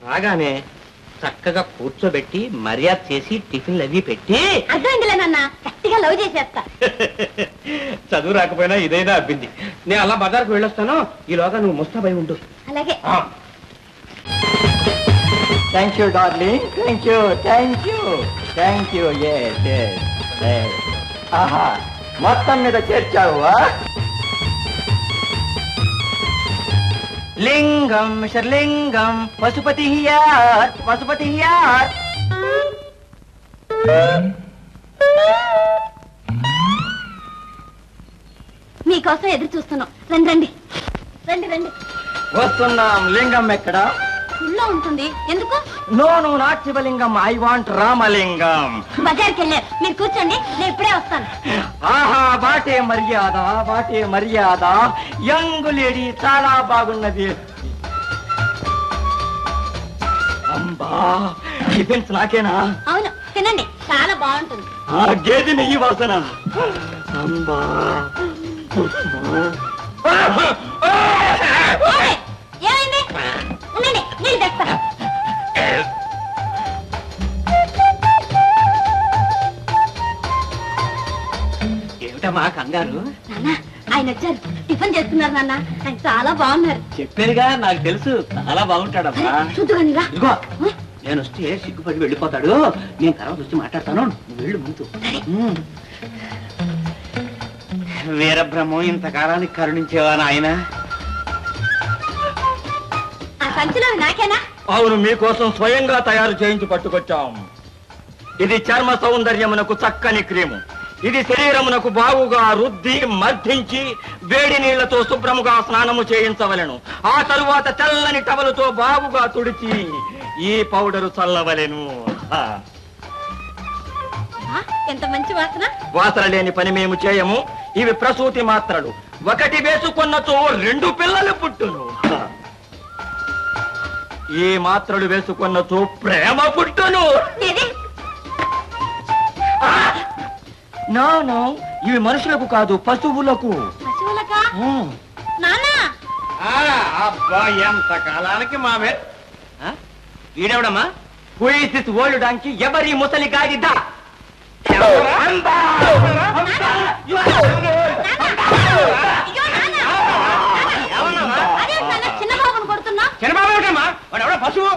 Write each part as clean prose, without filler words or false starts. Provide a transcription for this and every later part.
రాగానే చక్కగా కూర్చోబెట్టి మర్యాద చేసి టిఫిన్లు అవి పెట్టి అర్థమైందిలేనన్నా గట్టిగా లవ్ చేసేస్తా. చదువు రాకపోయినా ఇదైనా అబ్బింది. నేను అలా బజార్కు వెళ్ళొస్తాను, ఈలోగా నువ్వు ముస్తాబై ఉండు. అలాగే. Thank you darling, thank you thank you thank you. ఆహా, మొత్తం మీద చేర్చావా? లింగం మిస్టర్ లింగం, పశుపతి హియర్, పశుపతి హియర్. మీకోసం ఎదురు చూస్తున్నాం. రండి రండి రండి రండి. వస్తున్నాం. లింగం ఎక్కడ? ఊళ్ళో ఉంటుంది. ఎందుకు? నో నో నాట్ శివలింగం, ఐ వాంట్ రామలింగం. బజార్కి వెళ్ళారు, మీరు కూర్చోండి, నేను ఇప్పుడే వస్తాను. ఆహా, వాటే మర్యాద, వాటే మర్యాద. యంగ్ లేడీ చాలా బాగున్నది. అంబా, టిఫిన్స్ నాకేనా? అవును, తినండి, చాలా బాగుంటుంది. ఆ గేదె నెయ్యి వాసన. అంబా, ఏమైంది? ఉండండి, నీళ్ళు తెస్తా. ఏమిటమ్మా కంగారు? నాన్న, ఆయన వచ్చారు, టిఫిన్ చేస్తున్నారు. నాన్న, ఆయన చాలా బాగున్నారు. చెప్పానుగా, నాకు తెలుసు, చాలా బాగుంటాడమ్మా. చూద్దుగాని రా. ఇదిగో, నేను వస్తే సిగ్గుపడి వెళ్ళిపోతాడు. నేను తర్వాత వచ్చి మాట్లాడతాను, నువ్వు వెళ్ళు ముందు. వీరబ్రహ్మం ఇంతకాలానికి కరుణించేవా నాయన? ఆ సంచిలో నాకేనా? అవును, మీకోసం స్వయంగా తయారు చేయించి పట్టుకొచ్చాం. ఇది చర్మ సౌందర్యమునకు చక్కని క్రీము. ఇది శరీరమునకు బాగుగా రుద్ది మర్దించి వేడి నీళ్లతో శుభ్రముగా స్నానము చేయించవలెను. ఆ తరువాత తెల్లని టవలుతో బాగుగా తుడిచి ఈ పౌడరు చల్లవలెను. ఎంత మంచి వాసన. వాసన లేని పని మేము చేయము. ఇవి ప్రసూతి మాత్రలు. ఒకటి వేసుకున్నచో 2 పిల్లలు పుట్టును. ఈ మాత్రలు వేసుకున్నచో ప్రేమ పుట్టును. నో నో, ఇవి మనుషులకు కాదు, పశువులకు. పశువులకా? నాన్న, అబ్బా, ఎంత కాలానికి మామే. వీడెవడమ్మా? Who is this old donkey? ఎవరి ముసలి గాడిద? చిన్నబాబును కొడుతున్నా. చిన్నబాబు వాడెవడ పశువు?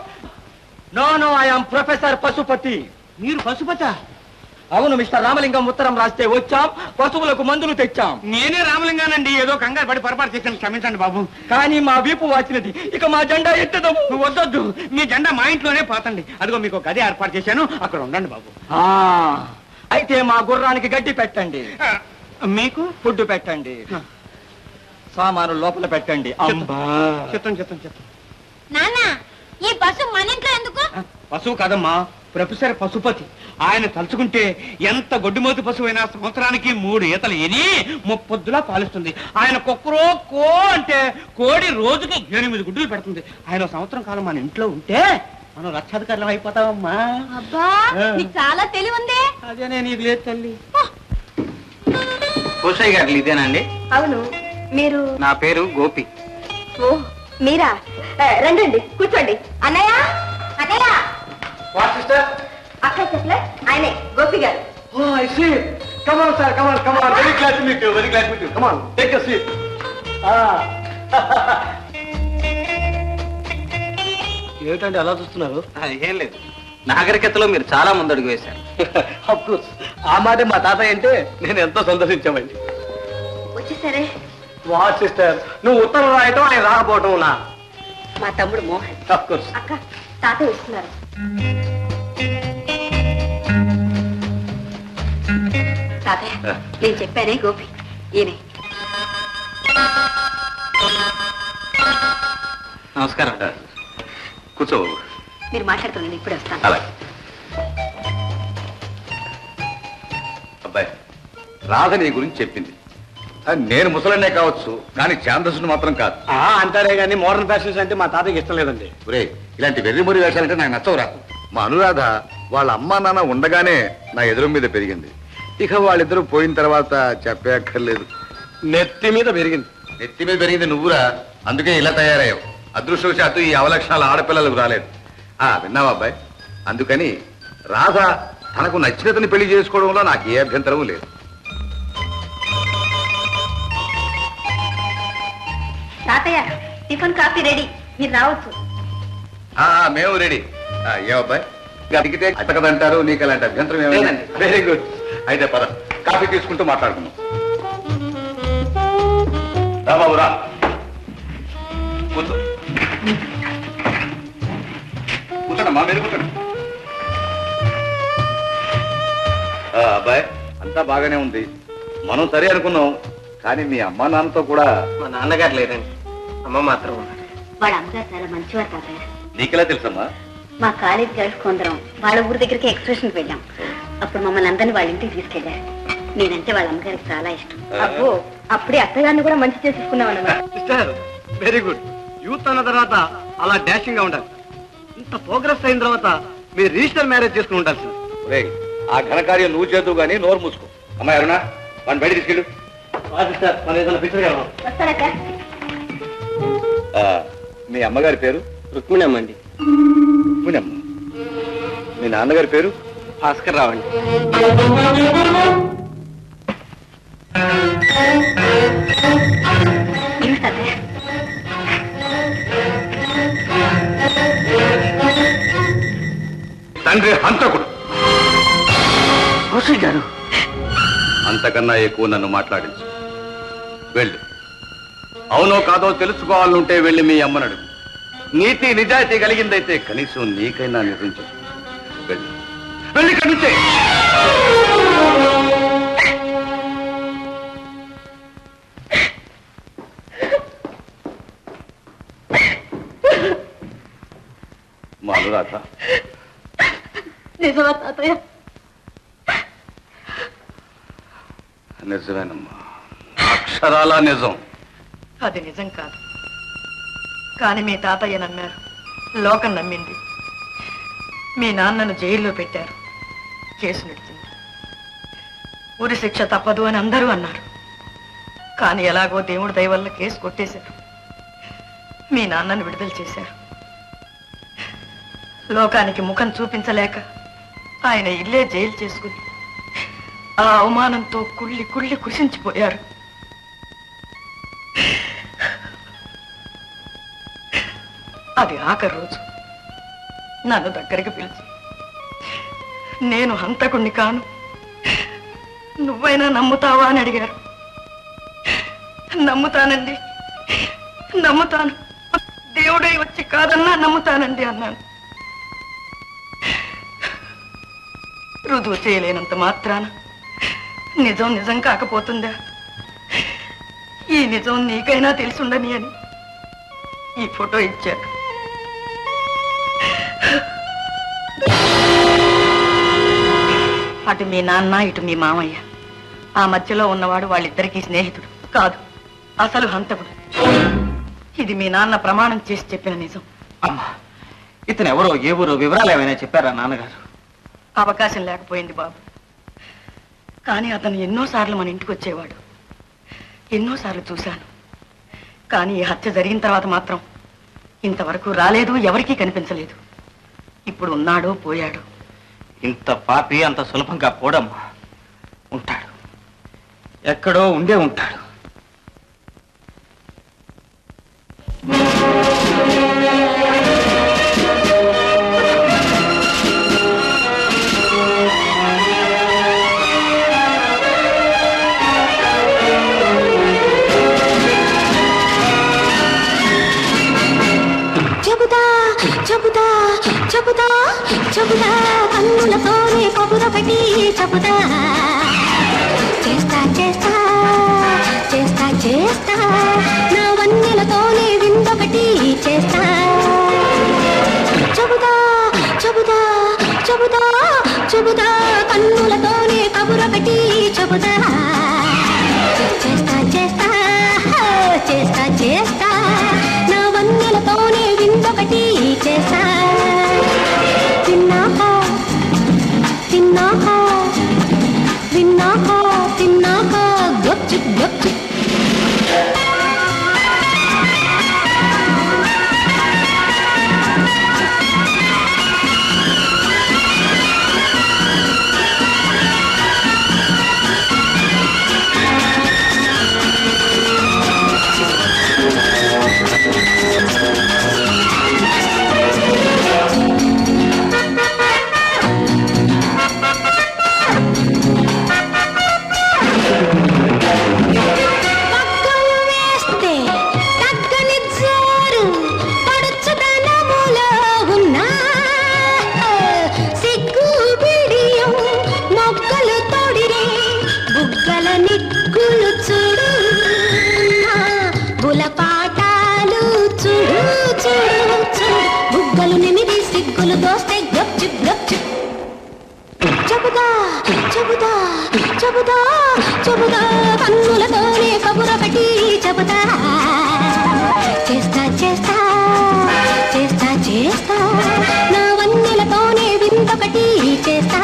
No no, I am professor Pashupati. మీరు పశుపత? అవును మిస్టర్ రామలింగం, ఉత్తరం రాస్తే వచ్చాం, పశువులకు మందులు తెచ్చాం. నేనే రామలింగానండి, ఏదో కంగారు పడి పొరపాటు చేశాను, క్షమించండి బాబు. కానీ మా వీపు వాచినది, ఇక మా జెండా ఎత్తదము. నువ్వు వద్దొద్దు, మీ జెండా మా ఇంట్లోనే పోతండి. అదిగో మీకు గది ఏర్పాటు చేశాను, అక్కడ ఉండండి బాబు. అయితే మా గుర్రానికి గడ్డి పెట్టండి, మీకు ఫుడ్ పెట్టండి, సామాను లోపల పెట్టండి. చిత్తం చిత్తం చిత్తం. నాన్న, ఈ పశువు మన ఇంట్లో ఎందుకు? పశువు కాదమ్మా, ప్రొఫెసర్ పశుపతి. ఆయన తలుచుకుంటే ఎంత గొడ్డుమోతు పశువు అయినా సంవత్సరానికి 3 ఈతలు ఎని 30 పొద్దులా పాలిస్తుంది. ఆయన కుక్కరో కో అంటే కోడి రోజుకి 8 గుడ్డులు పెడుతుంది. ఆయన సంవత్సరం కాలం మన ఇంట్లో ఉంటే మనం లక్షాధికారులం అయిపోతామమ్మా. అబ్బా, నీకు చాలా తెలివి ఉంది. అదేనే నీకు లేదు తల్లి. కోసయ్య గారు ఇదేనండి? అవును, మీరు? నా పేరు గోపి. ఓ, మీరా? రండి, కూర్చోండి. అన్నయ్య, అన్నయ్య. అక్క చెప్పలే, ఆయనే గోపి గారు. ఏమిటండి అలా చూస్తున్నారు? ఏం లేదు, నాగరికతలో మీరు చాలా ముందడుగు వేశారు. ఆ మాట మా తాతయ్య అంటే నేను ఎంతో సంతోషించామండి. వచ్చేసరే. వా సిస్టర్, నువ్వు ఉత్తరం రాయటం ఆయన రాకపోవటం నా. మా తమ్ముడు మోహన్. అక్క, తాతయ్య ఇస్తున్నారు. తాతయ్య, నేను చెప్పానే గోపి, ఈయనే. నమస్కారం. కూర్చో. మీరు మాట్లాడుతున్నాను, ఇప్పుడే వస్తాను. అలాగే. అబ్బాయి, రాధ నీ గురించి చెప్పింది. నేను ముసలనే కావచ్చు, కానీ ఛాందస్సును మాత్రం కాదు. అంటారే గానీ మోడర్న్ ఫ్యాషన్స్ అంటే మా తాతయ్యకి ఇష్టం లేదండి. ఒరే, ఇలాంటి వెర్రిమొరి వేషాలంటే నాకు నచ్చవురా. మా అనురాధ వాళ్ళ అమ్మా నాన్న ఉండగానే నా ఎదురు మీద పెరిగింది. ఇక వాళ్ళిద్దరూ పోయిన తర్వాత చెప్పక్కర్లేదు. నెత్తి మీద పెరిగింది. నెత్తి మీద పెరిగింది నువ్వురా, అందుకే ఇలా తయారయ్యావు. అదృష్టవశాత్తు ఈ అవలక్షణాలు ఆడపిల్లలకు రాలేదు. విన్నావా అబ్బాయి? అందుకని రాధ తనకు నచ్చినతని పెళ్లి చేసుకోవడంలో నాకు ఏ అభ్యంతరము లేదు. తాతయ్య టిఫిన్ కాఫీ రెడీ, మీరు రావచ్చు. మేము రెడీ. ఏమబ్బాయి అడిగితే అతకదంటారు, నీకు అలాంటి అభ్యంతరం ఏమైనా? Very good. అయితే పద కాఫీ తీసుకుంటూ మాట్లాడుకున్నాం. రా బాబు రా, కూర్చో. కూర్చోండమ్మా, మీరు కూర్చోండి. అబ్బాయి అంతా బాగానే ఉంది, మనం సరే అనుకున్నాం. కానీ మీ అమ్మా నాన్నతో కూడా. మా నాన్నగారు లేరండి, అమ్మ మాత్రం ఉన్నారు. వాళ్ళ అమ్మగారు చాలా మంచివారు తాతయ్య. నీకెలా తెలుసమ్మా? మా కాలేజ్ గర్ల్స్ కొందరం వాళ్ళ ఊరి దగ్గరికి ఎక్స్కర్షన్ వెళ్ళాం. అప్పుడు మమ్మల్ని అందరినీ వాళ్ళ ఇంటికి తీసుకెళ్లారు. నేనంటే వాళ్ళ అమ్మగారికి చాలా ఇష్టం. అబ్బో, అప్పుడే అత్తగారిని కూడా మంచి చేసుకున్నాం అన్నమాట. Sister very good. యూత్ అన్న తర్వాత అలా డాషింగ్ గా ఉండాలి. ఇంత ప్రోగ్రెస్ అయిన తర్వాత మీరు రిజిస్టర్ మ్యారేజ్ చేసుకుని ఉండాలి సార్. ఆ ఘనకార్యం నువ్వు చేద్దు కానీ నోరు మూసుకో. అమ్మాయి అరుణ, వాడిని బయట తీసుకెళ్ళు. వస్తారక్క. మీ అమ్మగారి పేరు? రుక్మిణమ్మ అండి. రుక్మిణమ్మ. మీ నాన్నగారి పేరు? భాస్కర్ రావు అండి. ఏమి తాతయ్య? తండ్రి హంతకుడు. గారు అంతకన్నా ఎక్కువ నన్ను మాట్లాడించు. వెళ్ళు. అవునో కాదో తెలుసుకోవాలంటే వెళ్ళి మీ అమ్మనడు. నీతి నిజాయితీ కలిగిందైతే కనీసం నీకైనా నిజం చెప్పు. వెళ్ళు, వెళ్ళి ఇక్కడి నుంచే. మా అనురాధ. నిజమా తాతయ్య? నిజమేనమ్మా, అక్షరాలా నిజం. అది నిజం కాదు, కానీ మీ తాతయ్య నమ్మారు, లోకం నమ్మింది. మీ నాన్నను జైల్లో పెట్టారు, కేసు నడిచింది. ఉరి శిక్ష తప్పదు అని అందరూ అన్నారు. కానీ ఎలాగో దేవుడి దయ వల్ల కేసు కొట్టేశారు. మీ నాన్నను విడుదల చేశారు. లోకానికి ముఖం చూపించలేక ఆయన ఇల్లే జైలు చేసుకుని ఆ అవమానంతో కుళ్ళి కుళ్ళి కృషించిపోయారు. అది ఆఖరి రోజు నన్ను దగ్గరికి పిలిచి, నేను హంతకుణ్ణి కాను, నువ్వైనా నమ్ముతావా అని అడిగారు. నమ్ముతానండి, నమ్ముతాను, దేవుడై వచ్చి కాదన్నా నమ్ముతానండి అన్నాను. రుజువు చేయలేనంత మాత్రాన నిజం నిజం కాకపోతుందా? ఈ నిజం నీకైనా తెలుసుండని అని ఈ ఫోటో ఇచ్చారు. అటు మీ నాన్న, ఇటు మీ మామయ్య. ఆ మధ్యలో ఉన్నవాడు వాళ్ళిద్దరికీ స్నేహితుడు కాదు, అసలు హంతకుడు. ఇది మీ నాన్న ప్రమాణం చేసి చెప్పిన నిజం. అమ్మా, ఇతను ఎవరో ఏ ఊరో వివరాలు ఏమైనా చెప్పారా నాన్నగారు? అవకాశం లేకపోయింది బాబు. కానీ అతను ఎన్నోసార్లు మన ఇంటికి వచ్చేవాడు, ఎన్నోసార్లు చూశాను. కానీ ఈ హత్య జరిగిన తర్వాత మాత్రం ఇంతవరకు రాలేదు, ఎవరికీ కనిపించలేదు. ఇప్పుడు ఉన్నాడో పోయాడు. ఇంత పాపి అంత సులభంగా పోడమ్మా. ఉంటాడు, ఎక్కడో ఉండే ఉంటాడు. చెబుతా చెబుతా చెబుతా కన్నులతోనే కబురొకటి చెబుతా. చేస్తా చేస్తా చేస్తా చేస్తా నా వన్నెలతోనే విందొకటి చేస్తా. చెబుతా చెబుతా చెబుతా చెబుతా కన్నులతోనే కబురొకటి చెబుతా. చేస్తా చేస్తా చేస్తా చేస్తా నా వన్నెలతోనే విందొకటి చేస్తా. తిన్నాక తిన్నాక విన్నాక తిన్నాక గొచ్చు గొచ్చు. దోస్తే గప్చుప్ గప్చుప్ చెబుతా చెబుతా చెబుతా చెబుతా కన్నులతోనే కబుర పెట్టి చెబుతా చేస్తా చేస్తా చేస్తా చేస్తా నా వన్నెలతోనే విందొకటి చేస్తా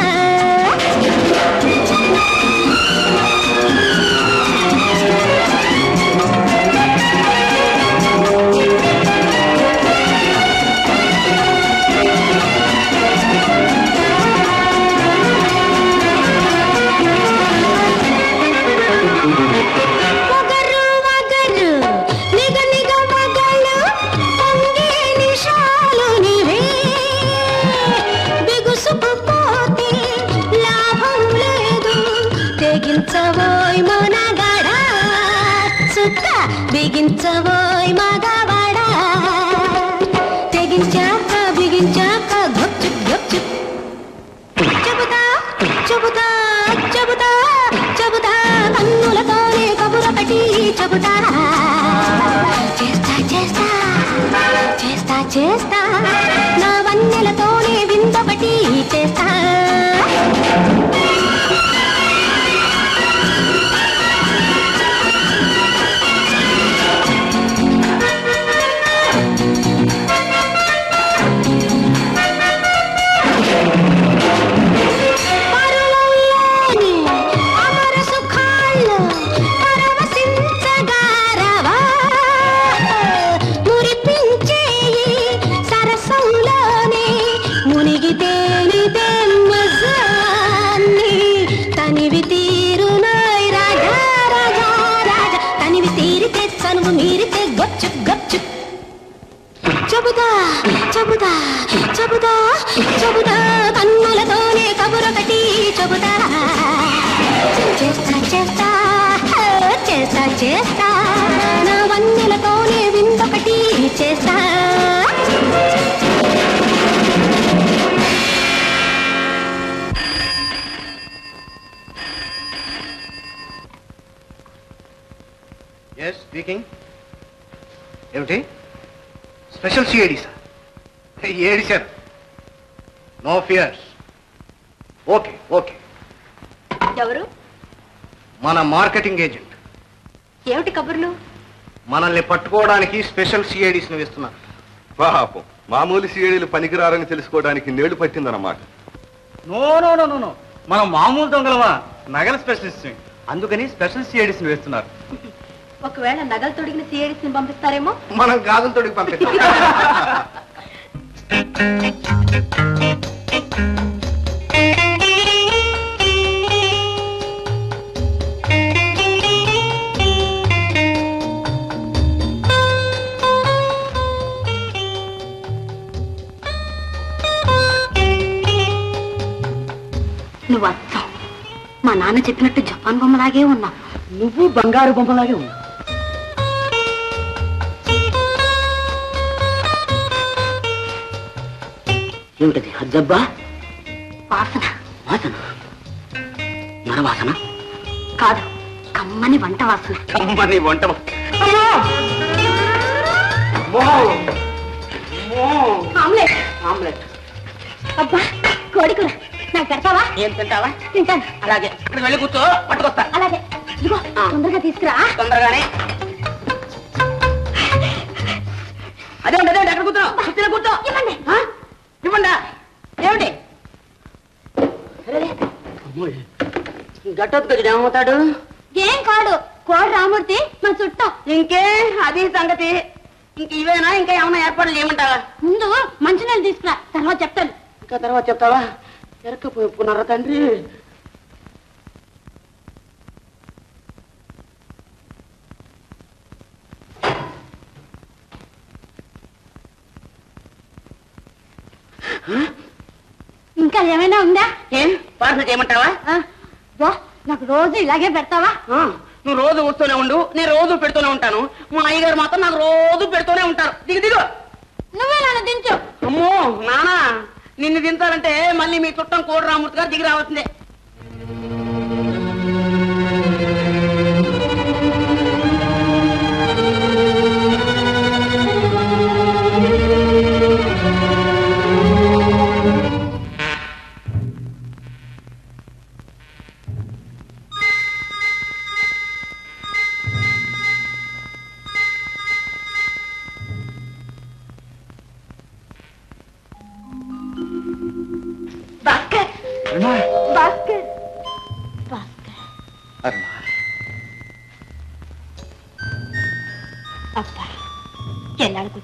బిగించవోయ్ మనగాడా చుక్క బిగించవోయ్ మగవాడా తెగించాక బిగించాక గప్చుప్ గప్చుప్ చెబుతా చెబుతా చెబుతా చెబుతా కన్నులతోనే కబుర పెట్టి చెబుతా చేస్తా చేస్తా చేస్తా చేస్తా నా వన్నెలతోనే విందొకటి చేస్తా చెబుతా చెబుతా చెబుతా చెబుతా కన్నులతోనే కబురొకటి చెబుతా చేస్తా చేస్తా చేస్తా చేస్తా నా వన్నెలతోనే విందొకటి చేస్తా ఎస్ స్పీకింగ్. ఏమిటి స్పెషల్ సిఐడి సార్? ఏడి సార్? No fears. Okay okay. ఎవరు? మన మార్కెటింగ్ ఏజెంట్. ఏమిటి కబుర్లు? మనల్ని పట్టుకోవడానికి స్పెషల్ సిఐడిస్ ను ఇస్తున్నారు. పాపం మామూలు సీడీలు పనికిరారని తెలుసుకోవడానికి నేడు పట్టిందన్నమాట. No no no no no, మనం మామూలు దొంగలమా, నగల స్పెషలిస్ట్, అందుకని స్పెషల్ సిఐడిస్ వేస్తున్నారు. ఒకవేళ నగలు తొడిగిన సిఐడిస్ ని పంపిస్తారేమో. మనం గాజులు తొడిగి పంపిస్తాం. నువ్వు అర్థం మా నాన్న చెప్పినట్టు జపాన్ బొమ్మలాగే ఉన్నావు. నువ్వు బంగారు బొమ్మలాగే ఉన్నావు. ఏమిటది? హజ్జబ్బా వాసన. వాసన? నరవాసన కాదు, కమ్మని వంట వాసన. కమ్మని వంట. ఆమ్లెట్. ఆమ్లెట్. అబ్బా, కోడికూర నాకు పెడతావా? ఏం తింటావా? తింటాను. అలాగే, ఇక్కడ వెళ్ళి కూర్చో, పట్టుకొస్తా. అలాగే, ఇదిగో తొందరగా తీసుకురా. తొందరగానే. అదే అదే అక్కడ కూర్చో, కూర్చో కూర్చో. ఇవ్వండి. ఇవ్వండా. ఏమిటి గట్టొద్దు గజుడు ఏమవుతాడు? ఏం కాడు, కోడి రామూర్తి మన చుట్టం. ఇంకే అది సంగతి. ఇంక ఇవేనా? ఇంకా ఏమైనా ఏర్పాట్లు చేయమంటావా? ముందు మంచినీళ్ళు తీసుకురా, తర్వాత చెప్తాను. ఇంకా తర్వాత చెప్తావా? ఎరక్కపోయి ఒప్పుకున్నారా తండ్రి? ఇంకా ఏమైనా ఉందా? ఏం పార్సల్ చేయమంటావా? వా, నాకు రోజు ఇలాగే పెడతావా? నువ్వు రోజు వస్తూనే ఉండు, నేను రోజు పెడుతూనే ఉంటాను. మా అయ్యగారు మాత్రం నాకు రోజు పెడుతూనే ఉంటారు. దిగు దిగు. నువ్వే నన్ను దించు. అమ్మో నానా, నిన్ను దించాలంటే మళ్ళీ మీ చుట్టం కోడి రామూర్తి గారు దిగి రావాల్సిందే.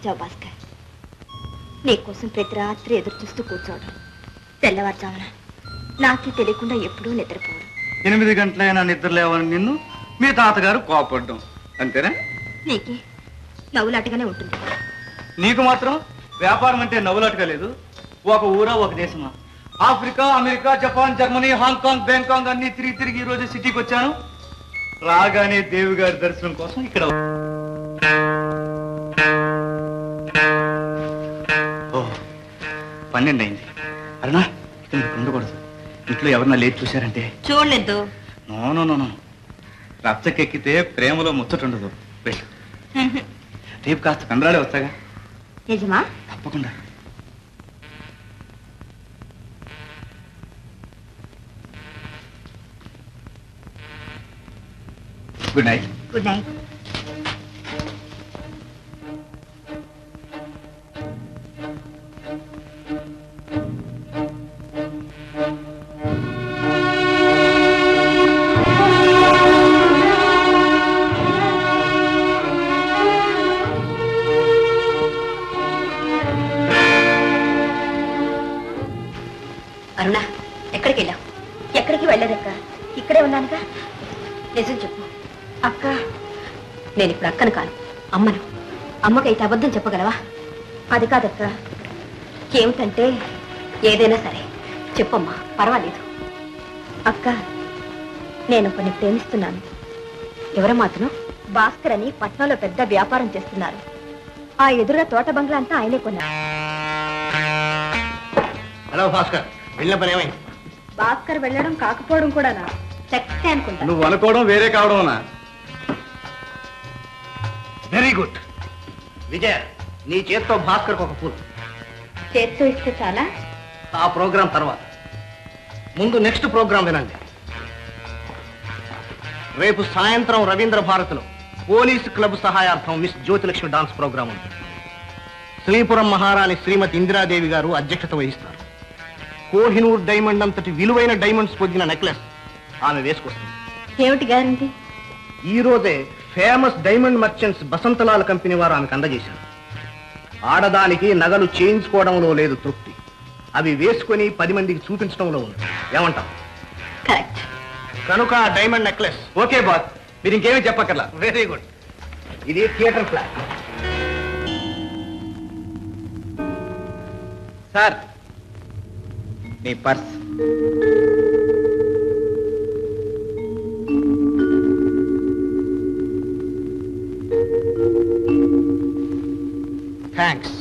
ఇచ్చావు భాస్కర్. నీకోసం ప్రతి రాత్రి ఎదురు చూస్తూ కూర్చోవడం, తెల్లవారుజామున నాకే తెలియకుండా ఎప్పుడూ నిద్రపోవడం. 8 గంటలైనా నిద్ర లేవని నిన్ను మీ తాతగారు కోపడ్డం అంతేనా? నీకే నవ్వులాటగానే ఉంటుంది. నీకు మాత్రం వ్యాపారం అంటే నవ్వులాటగా లేదు. ఒక ఊరా ఒక దేశమా? Africa, America, Japan, Germany, Hong Kong, Bangkok అన్ని తిరిగి తిరిగి ఈ రోజు సిటీకి వచ్చాను. రాగానే దేవి గారి దర్శనం కోసం ఇక్కడ 12 అయింది. అరుణా, ఇక్కడ ఉండకూడదు. ఇంట్లో ఎవరన్నా లేచి చూశారంటే చూడలేదు. నో రచ్చకెక్కితే ప్రేమలో ముచ్చటుండదు. వెళ్ళు. రేపు కాస్త కందరాడే వస్తాగా. నిజమా? తప్పకుండా. Good night. Good night. Aruna, ఎక్కడికి వెళ్ళావు? ఎక్కడికి వెళ్ళదక్క, ఇక్కడే ఉన్నానుగా. నిజం చెప్పు అక్క. నేను ఇప్పుడు అక్కను కాను, అమ్మను. అమ్మకైతే అబద్ధం చెప్పగలవా? అది కాదక్క. ఏమిటంటే ఏదైనా సరే చెప్పమ్మా, పర్వాలేదు. అక్క, నేను కొన్ని ప్రేమిస్తున్నాను. ఎవరు మాత్రం? భాస్కర్ అని పట్నంలో పెద్ద వ్యాపారం చేస్తున్నారు. ఆ ఎదురుగా తోట బంగ్లా అంతా ఆయనే కొన్నారు. హలో భాస్కర్, వెళ్ళిన పని ఏమైంది? భాస్కర్ వెళ్ళడం కాకపోవడం కూడానా? చక్కటే అనుకుంటా. నువ్వు అనుకోవడం వేరే కావడమనా? Very good. విజయ, నీ చేత్తో భాస్కర్ ఒక పూలు. చేత్తో ఇస్తే చాలా? ఆ ప్రోగ్రాం తర్వాత. ముందు నెక్స్ట్ ప్రోగ్రాం వినండి. రేపు సాయంత్రం రవీంద్ర భారతిలో పోలీసు క్లబ్ సహాయార్థం మిస్ జ్యోతిలక్ష్మి డాన్స్ ప్రోగ్రాం ఉంది. శ్రీపురం మహారాణి శ్రీమతి ఇందిరాదేవి గారు అధ్యక్షత వహిస్తారు. కోహినూర్ డైమండ్ అంతటి విలువైన డైమండ్స్ పొందిన నెక్లెస్ ఆమె వేసుకొస్తుంది. ఏమిటి గ్యారంటీ? ఈ రోజే ఫేమస్ డైమండ్ మర్చెంట్స్ బసంతలాల్ కంపెనీ వారు ఆమెకు అందజేశారు. ఆడదానికి నగలు చేయించుకోవడంలో లేదు తృప్తి, అవి వేసుకొని 10 మందికి చూపించడంలో ఉంది. ఏమంటాం? కరెక్ట్. కనుక డైమండ్ నెక్లెస్. ఓకే బాస్, మీరు ఇంకేమీ చెప్పక్కర్లా. Very good. ఇది థియేటర్ ఫ్లాట్. సార్, మీ పర్స్. థ్యాంక్స్.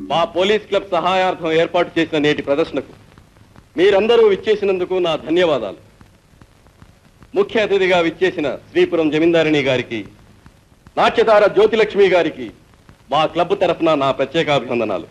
మా పోలీస్ క్లబ్ సహాయార్థం ఏర్పాటు చేసిన నేటి ప్రదర్శనకు మీరందరూ విచ్చేసినందుకు నా ధన్యవాదాలు. ముఖ్య అతిథిగా విచ్చేసిన శ్రీపురం జమీందారిణి గారికి, నాట్యతార జ్యోతిలక్ష్మి గారికి మా క్లబ్ తరఫున నా ప్రత్యేక అభినందనాలు.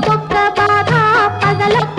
బొక్క బాధ పగలొక్క